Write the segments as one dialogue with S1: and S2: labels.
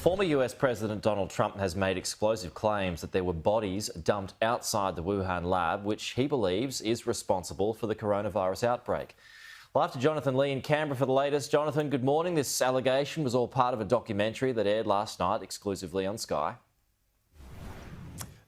S1: Former US President Donald Trump has made explosive claims that there were bodies dumped outside the Wuhan lab, which he believes is responsible for the coronavirus outbreak. Live to Jonathan Lee in Canberra for the latest. Jonathan, good morning. This allegation was all part of a documentary that aired last night exclusively on Sky.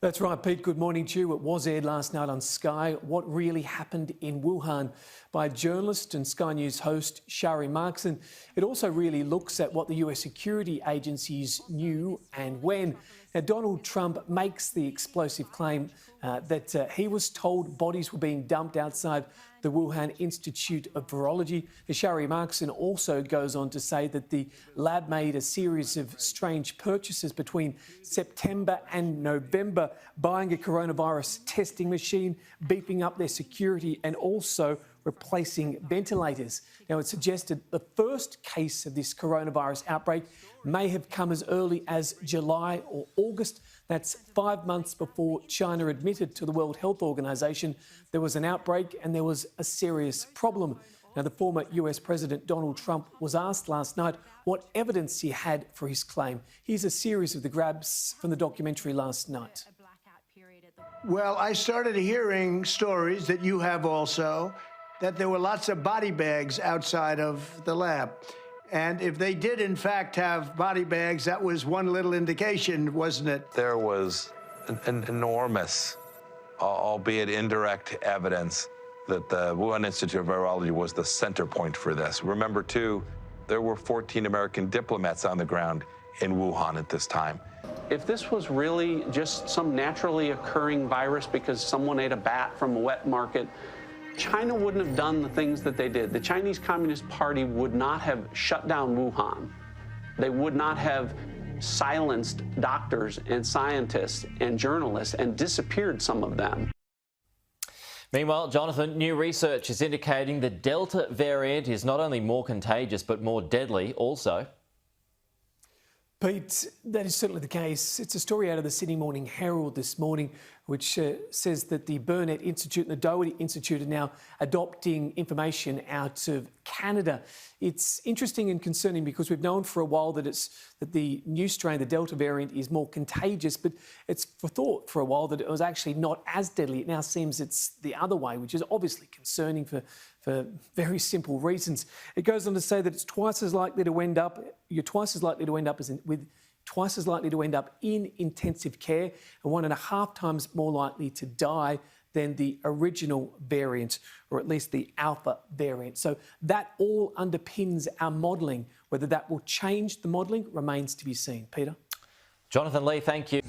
S2: That's right, Pete. Good morning to you. It was aired last night on Sky. What really happened in Wuhan by journalist and Sky News host Shari Markson. It also really looks at what the US security agencies knew and when. Now, Donald Trump makes the explosive claim that he was told bodies were being dumped outside the Wuhan Institute of Virology. Shari Markson also goes on to say that the lab made a series of strange purchases between September and November, buying a coronavirus testing machine, beefing up their security and also replacing ventilators. Now, it suggested the first case of this coronavirus outbreak may have come as early as July or August. That's 5 months before China admitted to the World Health Organization there was an outbreak and there was a serious problem. Now, the former US President Donald Trump was asked last night what evidence he had for his claim. Here's a series of the grabs from the documentary last night.
S3: Well, I started hearing stories that you have also, that there were lots of body bags outside of the lab. And if they did, in fact, have body bags, that was one little indication, wasn't it?
S4: There was an enormous, albeit indirect, evidence that the Wuhan Institute of Virology was the center point for this. Remember, too, there were 14 American diplomats on the ground in Wuhan at this time.
S5: If this was really just some naturally occurring virus because someone ate a bat from a wet market, China wouldn't have done the things that they did. The Chinese Communist Party would not have shut down Wuhan. They would not have silenced doctors and scientists and journalists and disappeared some of them.
S1: Meanwhile, Jonathan, new research is indicating the Delta variant is not only more contagious but more deadly also.
S2: Pete, that is certainly the case. It's a story out of the Sydney Morning Herald this morning, which says that the Burnet Institute and the Doherty Institute are now adopting information out of Canada. It's interesting and concerning because we've known for a while that the new strain, the Delta variant, is more contagious, but it's thought for a while that it was actually not as deadly. It now seems it's the other way, which is obviously concerning for very simple reasons. It goes on to say that it's twice as likely to end up in intensive care and 1.5 times more likely to die than the original variant, or at least the Alpha variant. So that all underpins our modelling. Whether that will change the modelling remains to be seen. Peter?
S1: Jonathan Lee, thank you.